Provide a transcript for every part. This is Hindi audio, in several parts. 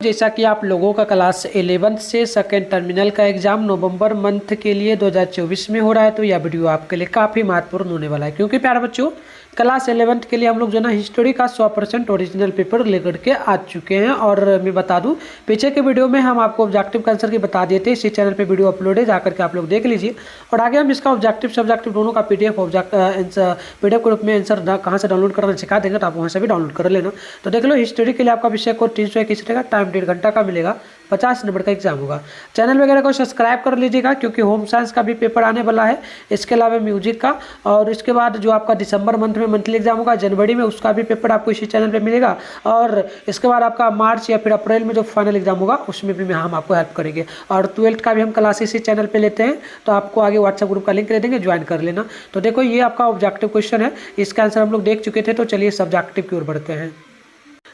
जैसा कि आप लोगों का क्लास 11th से सेकेंड टर्मिनल का एग्जाम नवंबर मंथ के लिए 2024 में हो रहा है, तो यह वीडियो आपके लिए काफ़ी महत्वपूर्ण होने वाला है। क्योंकि प्यारे बच्चों, क्लास 11th के लिए हम लोग जो ना हिस्ट्री का 100% ओरिजिनल पेपर लेकर के आ चुके हैं। और मैं बता दूं, पीछे के वीडियो में हम आपको ऑब्जेक्टिव आंसर की बता दिए थे। इसी चैनल पे वीडियो अपलोड है, जाकर के आप लोग देख लीजिए। और आगे हम इसका ऑब्जेक्टिव सब्जेक्टिव दोनों का पीडीएफ पीडीएफ के रूप में आंसर कहाँ से डाउनलोड करना सिखा देंगे, तो आप वहाँ से भी डाउनलोड कर लेना। तो देख लो, हिस्ट्री के लिए आपका विषय कोड 321 रहेगा, टाइम 1.5 घंटा का मिलेगा, 50 नंबर का एग्जाम होगा। चैनल वगैरह को सब्सक्राइब कर लीजिएगा, क्योंकि होम साइंस का भी पेपर आने वाला है, इसके अलावा म्यूजिक का। और इसके बाद जो आपका दिसंबर मंथ में मंथली एग्जाम होगा, जनवरी में उसका भी पेपर आपको इसी चैनल पे मिलेगा। और इसके बाद आपका मार्च या फिर अप्रैल में जो फाइनल एग्जाम होगा, उसमें भी हम आपको हेल्प करेंगे। और 12th का भी हम क्लास इसी चैनल पे लेते हैं, तो आपको आगे व्हाट्सएप ग्रुप का लिंक दे देंगे, ज्वाइन कर लेना। तो देखो, ये आपका ऑब्जेक्टिव क्वेश्चन है, इसका आंसर हम लोग देख चुके थे। तो चलिए सब्जेक्टिव की ओर बढ़ते हैं।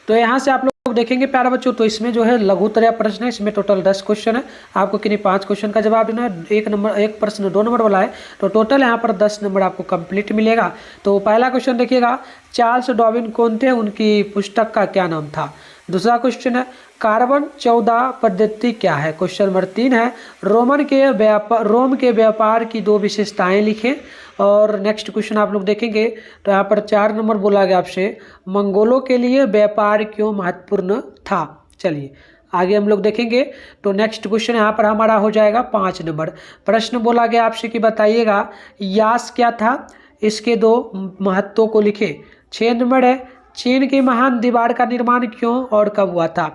तो यहाँ से आप लोग देखेंगे प्यारे बच्चों, तो इसमें जो है लघुत्तरीय प्रश्न है। इसमें टोटल 10 क्वेश्चन है, आपको किन्हीं 5 क्वेश्चन का जवाब देना है। एक प्रश्न 2 नंबर वाला है, तो टोटल यहाँ पर 10 नंबर आपको कंप्लीट मिलेगा। तो पहला क्वेश्चन देखिएगा, चार्ल्स डार्विन कौन थे, उनकी पुस्तक का क्या नाम था। दूसरा क्वेश्चन है, कार्बन 14 पद्धति क्या है। क्वेश्चन नंबर 3 है, रोम के व्यापार की 2 विशेषताएं लिखें। और नेक्स्ट क्वेश्चन आप लोग देखेंगे, तो यहाँ पर 4 नंबर बोला गया आपसे, मंगोलों के लिए व्यापार क्यों महत्वपूर्ण था। चलिए आगे हम लोग देखेंगे। तो नेक्स्ट क्वेश्चन यहाँ पर हमारा हो जाएगा 5 नंबर। प्रश्न बोला गया आपसे कि बताइएगा यास क्या था, इसके 2 महत्वों को लिखे। 6 नंबर है, चीन की महान दीवार का निर्माण क्यों और कब हुआ था।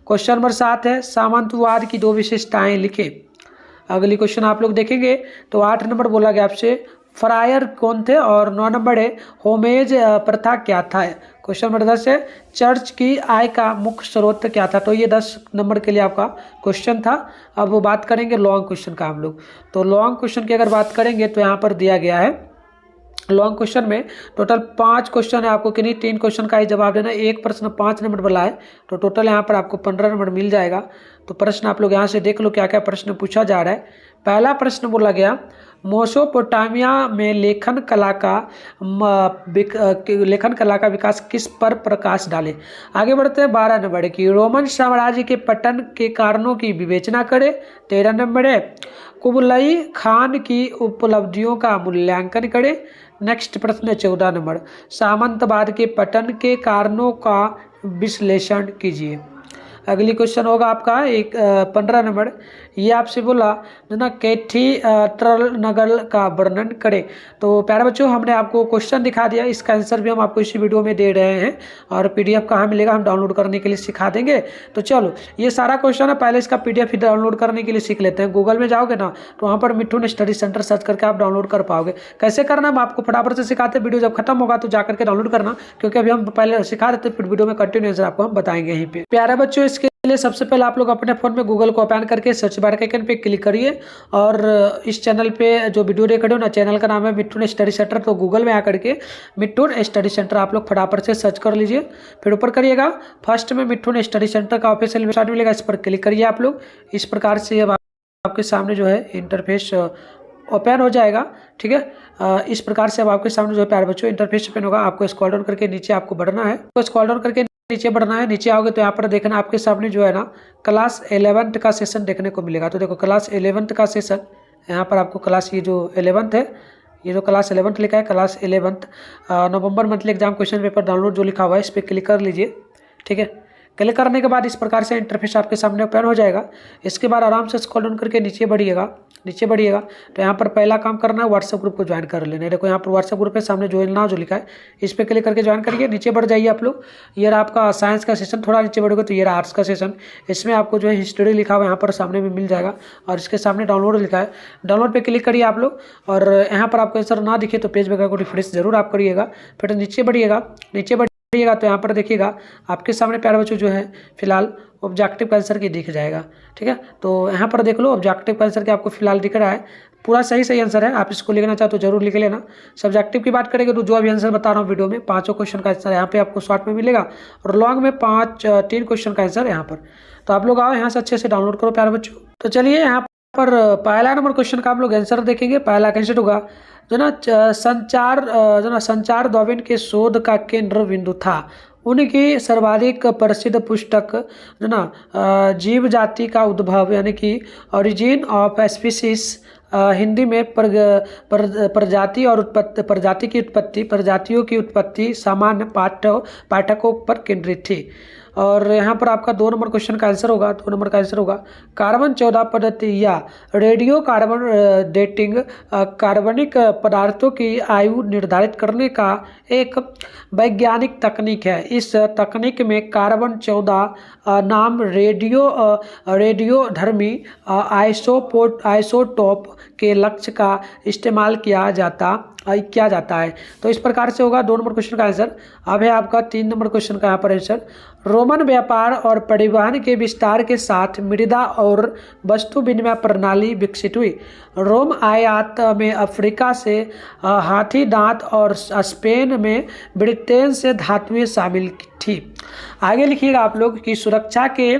क्वेश्चन नंबर 7 है, सामंतवाद की 2 विशेषताएं लिखे। अगली क्वेश्चन आप लोग देखेंगे, तो 8 नंबर बोला गया आपसे, फ्रायर कौन थे। और 9 नंबर है, होमेज प्रथा क्या था। क्वेश्चन नंबर 10 है, चर्च की आय का मुख्य स्रोत क्या था। तो ये 10 नंबर के लिए आपका क्वेश्चन था। अब वो बात करेंगे लॉन्ग क्वेश्चन का हम लोग। तो लॉन्ग क्वेश्चन की अगर बात करेंगे, तो यहाँ पर दिया गया है, लॉन्ग क्वेश्चन में टोटल 5 क्वेश्चन है, आपको किन्हीं 3 क्वेश्चन का ही जवाब देना है। एक प्रश्न 5 नंबर वाला है, तो टोटल यहाँ पर आपको 15 नंबर मिल जाएगा। तो प्रश्न आप लोग यहाँ से देख लो क्या क्या प्रश्न पूछा जा रहा है। पहला प्रश्न बोला गया, मेसोपोटामिया में लेखन कला का विकास किस पर प्रकाश डाले। आगे बढ़ते हैं। 12 नंबर है कि रोमन साम्राज्य के पतन के कारणों की विवेचना करे। 13 नंबर है, कुबलई खान की उपलब्धियों का मूल्यांकन करे। नेक्स्ट प्रश्न है 14 नंबर, सामंतवाद के पतन के कारणों का विश्लेषण कीजिए। अगली क्वेश्चन होगा आपका 15 नंबर, ये आपसे बोला जो ना कैथीड्रल नगर का वर्णन करें। तो प्यारे बच्चों, हमने आपको क्वेश्चन दिखा दिया, इसका आंसर भी हम आपको इसी वीडियो में दे रहे हैं। और पीडीएफ कहाँ मिलेगा, हम डाउनलोड करने के लिए सिखा देंगे। तो चलो, ये सारा क्वेश्चन है, पहले इसका पीडीएफ ही डाउनलोड करने के लिए सीख लेते हैं। गूगल में जाओगे ना, तो वहाँ पर मिठुन स्टडी सेंटर सर्च करके आप डाउनलोड कर पाओगे। कैसे करना हम आपको फटाफट से सिखाते हैं, वीडियो जब खत्म होगा तो जाकर के डाउनलोड करना, क्योंकि अभी हम पहले सिखा देते हैं, फिर वीडियो में कंटिन्यू आंसर आपको हम बताएंगे यहीं पे। प्यारे बच्चों, इसके लिए सबसे पहले आप लोग अपने फ़ोन में गूगल को ओपन करके सर्च बार के आइकन पे क्लिक करिए। और इस चैनल पे जो वीडियो देख रहे हो ना, चैनल का नाम है मिठुन स्टडी सेंटर। तो गूगल में आकर के मिठुन स्टडी सेंटर आप लोग फटाफट से सर्च कर लीजिए। फिर ऊपर करिएगा, फर्स्ट में मिठुन स्टडी सेंटर का ऑफिशियल वेबसाइट मिलेगा, इस पर क्लिक करिए आप लोग। इस प्रकार से अब आपके सामने जो है इंटरफेस ओपन हो जाएगा। ठीक है, इस प्रकार से अब आपके सामने जो है प्यारे बच्चों इंटरफेस ओपन होगा। आपको स्क्रॉल डाउन करके नीचे आपको बढ़ना है, तो स्क्रॉल डाउन करके नीचे बढ़ना है। नीचे आओगे तो यहाँ पर देखना, आपके सामने जो है ना क्लास 11th का सेशन देखने को मिलेगा। तो देखो, क्लास 11th का सेशन, यहाँ पर आपको क्लास ये जो 11th है, ये जो क्लास 11th लिखा है, class 11th November monthly exam question paper download जो लिखा हुआ है, इस पर क्लिक कर लीजिए। ठीक है, क्लिक करने के बाद इस प्रकार से इंटरफेस आपके सामने ओपन हो जाएगा। इसके बाद आराम से स्क्रॉल डाउन करके नीचे बढ़िएगा। तो यहाँ पर पहला काम करना है, व्हाट्सएप ग्रुप को ज्वाइन कर लेना है। देखो, यहाँ पर व्हाट्सएप ग्रुप पे सामने ज्वाइन नाउ जो लिखा है, इस पर क्लिक करके ज्वाइन करिए। नीचे बढ़ जाइए आप लोग। ये रहा आपका साइंस का सेशन, थोड़ा नीचे बढ़ोगे तो ये रहा आर्ट्स का सेशन। इसमें आपको जो है हिस्ट्री लिखा हुआ है, यहाँ पर सामने में मिल जाएगा। और इसके सामने डाउनलोड लिखा है, डाउनलोड पे क्लिक करिए आप लोग। और यहाँ पर आपको आंसर ना दिखे तो पेज वगैरह को रिफ्रेश जरूर आप करिएगा। फिर नीचे बढ़िएगा, तो यहाँ पर देखिएगा आपके सामने प्यारे बच्चों जो है फिलहाल ऑब्जेक्टिव का आंसर की दिख जाएगा। ठीक है, तो यहाँ पर देख लो, ऑब्जेक्टिव का आंसर के आपको फिलहाल दिख रहा है। पूरा सही आंसर है, आप इसको लिखना चाहो तो जरूर लिख लेना। सब्जेक्टिव की बात करेंगे तो जो अभी आंसर बता रहा हूँ वीडियो में, 5 क्वेश्चन का आंसर यहाँ पे आपको शॉर्ट में मिलेगा, और लॉन्ग में 3 क्वेश्चन का आंसर यहाँ पर। तो आप लोग आओ यहाँ से अच्छे से डाउनलोड करो प्यारे बच्चों। तो चलिए, यहाँ पर पहला नंबर क्वेश्चन का आप लोग आंसर देखेंगे। पहला आंसर होगा जो ना संचार डार्विन के शोध का केंद्र बिंदु था, उनकी सर्वाधिक प्रसिद्ध पुस्तक जो ना जीव जाति का उद्भव यानी कि ओरिजिन ऑफ स्पीसीज, हिंदी में प्रजाति और उत्पत्ति, प्रजाति की उत्पत्ति, प्रजातियों की उत्पत्ति सामान्य पाठकों पर केंद्रित थी। और यहाँ पर आपका 2 नंबर क्वेश्चन का आंसर होगा, 2 नंबर का आंसर होगा कार्बन 14 पद्धति या रेडियो कार्बन डेटिंग कार्बनिक पदार्थों की आयु निर्धारित करने का एक वैज्ञानिक तकनीक है। इस तकनीक में कार्बन 14 नाम रेडियोधर्मी आइसोटोप के लक्ष्य का इस्तेमाल किया जाता है। तो इस प्रकार से होगा 2 नंबर क्वेश्चन का आंसर। अब है आपका 3 नंबर क्वेश्चन का यहाँ पर आंसर। रोमन व्यापार और परिवहन के विस्तार के साथ मृदा और वस्तु विनिमय प्रणाली विकसित हुई। रोम आयात में अफ्रीका से हाथी दांत और स्पेन में ब्रिटेन से धातुएं शामिल थी। आगे लिखिएगा आप लोग कि सुरक्षा के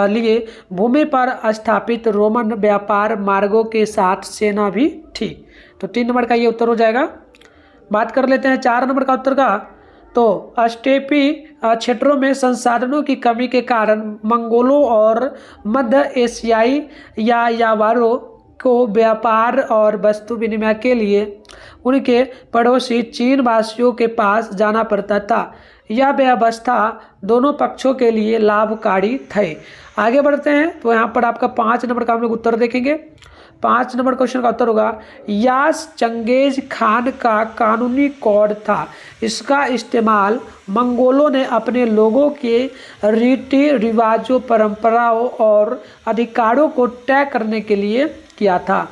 लिए भूमि पर स्थापित रोमन व्यापार मार्गों के साथ सेना भी थी। तो 3 नंबर का ये उत्तर हो जाएगा। बात कर लेते हैं 4 नंबर का उत्तर का। तो स्टेपी क्षेत्रों में संसाधनों की कमी के कारण मंगोलों और मध्य एशियाई यावारों को व्यापार और वस्तु विनिमय के लिए उनके पड़ोसी चीन वासियों के पास जाना पड़ता था। यह व्यवस्था दोनों पक्षों के लिए लाभकारी थे। आगे बढ़ते हैं तो यहाँ पर आपका 5 नंबर का हम लोग उत्तर देखेंगे। 5 नंबर क्वेश्चन का उत्तर होगा यास चंगेज खान का कानूनी कोड था। इसका इस्तेमाल मंगोलों ने अपने लोगों के रीति रिवाजों, परंपराओं और अधिकारों को तय करने के लिए किया था।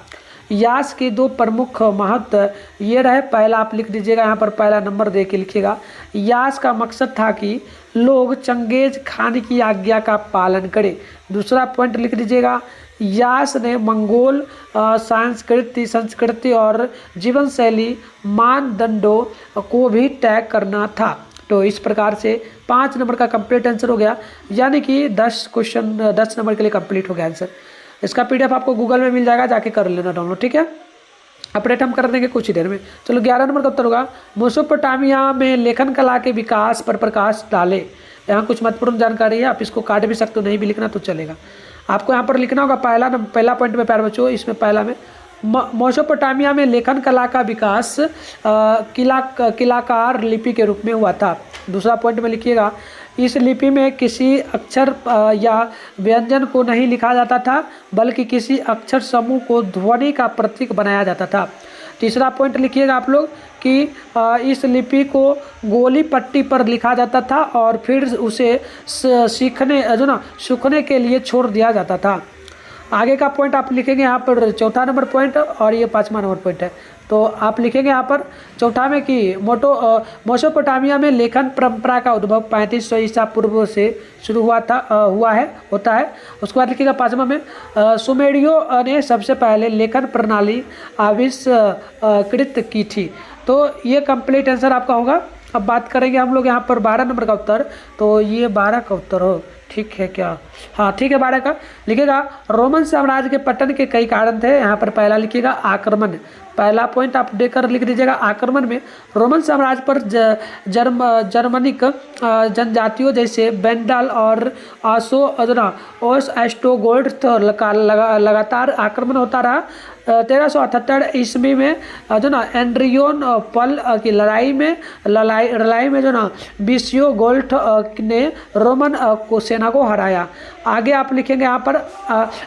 यास के 2 प्रमुख महत्व ये रहे। पहला आप लिख दीजिएगा, यहाँ पर पहला नंबर दे के लिखिएगा। यास का मकसद था कि लोग चंगेज खान की आज्ञा का पालन करें। दूसरा पॉइंट लिख दीजिएगा, यास ने मंगोल संस्कृति और जीवन शैली मानदंडों को भी तय करना था। तो इस प्रकार से 5 नंबर का कंप्लीट आंसर हो गया, यानी कि 10 नंबर के लिए कंप्लीट हो गया आंसर। इसका PDF आपको गूगल में मिल जाएगा, जाके कर लेना डाउनलोड, ठीक है। अपडेट हम कर देंगे कुछ ही देर में। चलो 11 नंबर का उत्तर होगा मेसोपोटामिया में लेखन कला के विकास पर प्रकाश डाले। यहाँ कुछ महत्वपूर्ण जानकारी है, आप इसको काट भी सकते हो, नहीं भी लिखना तो चलेगा। आपको यहाँ पर लिखना होगा पहला पॉइंट में प्यारे बच्चों, इसमें पहला में मेसोपोटामिया में लेखन कला का विकास किलाकार लिपि के रूप में हुआ था। दूसरा पॉइंट में लिखिएगा, इस लिपि में किसी अक्षर या व्यंजन को नहीं लिखा जाता था, बल्कि किसी अक्षर समूह को ध्वनि का प्रतीक बनाया जाता था। तीसरा पॉइंट लिखिएगा आप लोग कि इस लिपि को गोली पट्टी पर लिखा जाता था और फिर उसे सूखने के लिए छोड़ दिया जाता था। आगे का पॉइंट आप लिखेंगे यहाँ पर 4था नंबर पॉइंट, और ये 5वां नंबर पॉइंट है। तो आप लिखेंगे यहाँ पर 4था में कि मेसोपोटामिया में लेखन परंपरा का उद्भव 3500 ईसा पूर्व से शुरू होता है। उसके बाद लिखिएगा 5वां में सुमेरियों ने सबसे पहले लेखन प्रणाली आविष्कृत की थी। तो ये कंप्लीट आंसर आपका होगा। अब बात करेंगे हम लोग यहाँ पर 12 नंबर का उत्तर। तो ये 12 का उत्तर हो, ठीक है क्या? हाँ ठीक है, 12 का लिखिएगा। रोमन साम्राज्य के पतन के कई कारण थे। यहाँ पर पहला लिखिएगा आक्रमण। पहला पॉइंट आप देकर लिख दीजिएगा, आक्रमण में रोमन साम्राज्य पर जर्मनिक जनजातियों जैसे वेंडल और ओस्ट्रोगोथ का लगातार आक्रमण होता रहा। 1378 ईस्वी में जो ना एंड्रियोन पल की लड़ाई में जो ना विसिगोथ ने रोमन सेना को हराया। आगे आप लिखेंगे यहाँ पर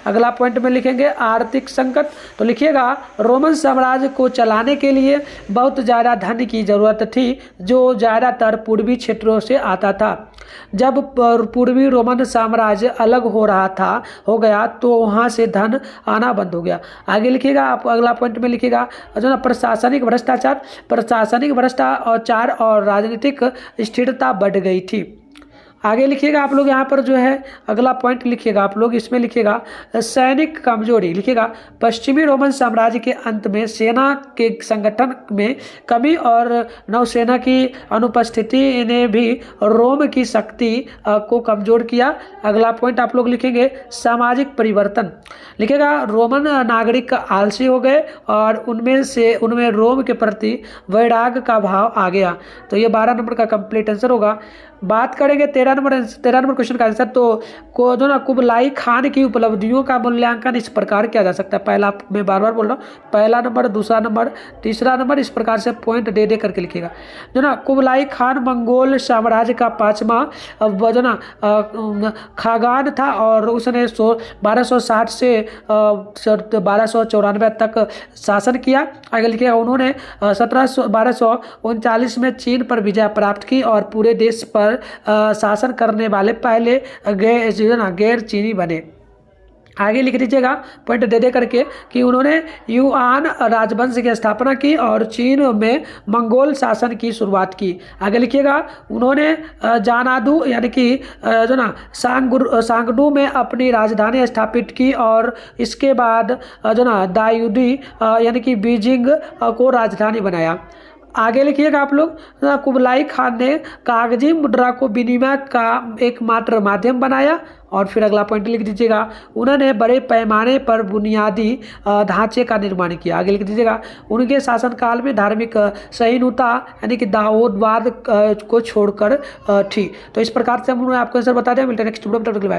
अगला पॉइंट में लिखेंगे आर्थिक संकट। तो लिखिएगा रोमन साम्राज्य को चलाने के लिए बहुत ज़्यादा धन की ज़रूरत थी, जो ज़्यादातर पूर्वी क्षेत्रों से आता था। जब पूर्वी रोमन साम्राज्य अलग हो गया तो वहाँ से धन आना बंद हो गया। आगे लिखिएगा आप अगला पॉइंट में लिखिएगा जो ना प्रशासनिक भ्रष्टाचार और राजनीतिक स्थिरता बढ़ गई थी। आगे लिखिएगा आप लोग यहाँ पर जो है अगला पॉइंट लिखिएगा आप लोग, इसमें लिखिएगा सैनिक कमजोरी। लिखिएगा पश्चिमी रोमन साम्राज्य के अंत में सेना के संगठन में कमी और नौसेना की अनुपस्थिति ने भी रोम की शक्ति को कमजोर किया। अगला पॉइंट आप लोग लिखेंगे सामाजिक परिवर्तन। लिखिएगा रोमन नागरिक आलसी हो गए और उनमें रोम के प्रति वैराग्य का भाव आ गया। तो ये 12 नंबर का कंप्लीट आंसर होगा। बात करेंगे 13 नंबर क्वेश्चन का आंसर, तो को जो ना कुबलाई खान की उपलब्धियों का मूल्यांकन इस प्रकार किया जा सकता है। पहला, मैं बार बार बोल रहा हूँ, पहला नंबर, दूसरा नंबर, तीसरा नंबर, इस प्रकार से पॉइंट दे दे करके लिखिएगा। जो ना कुबलाई खान मंगोल साम्राज्य का 5वां जो ना खागान था और उसने 1260 से 1294 तक शासन किया। आगे लिखिएगा, उन्होंने 1239 में चीन पर विजय प्राप्त की और पूरे देश पर शासन करने वाले पहले गैर चीनी बने। आगे लिख दीजिएगा पॉइंट दे दे करके कि उन्होंने युआन राजवंश की स्थापना की और चीन में मंगोल शासन की शुरुआत की। आगे लिखिएगा, उन्होंने जानादू यानी कि जो ना सांगडू में अपनी राजधानी स्थापित की और इसके बाद जो ना दायूदी यानी कि बीजिंग को राजधानी बनाया। आगे लिखिएगा आप लोग, कुबलाई खान ने कागजी मुद्रा को विनिमय का एकमात्र माध्यम बनाया। और फिर अगला पॉइंट लिख दीजिएगा, उन्होंने बड़े पैमाने पर बुनियादी ढांचे का निर्माण किया। आगे लिख दीजिएगा, उनके शासनकाल में धार्मिक सहिष्णुता यानी कि दाऊदवाद को छोड़कर थी। तो इस प्रकार से हम आपको आंसर बता दें। मिलते हैं नेक्स्ट वीडियो में।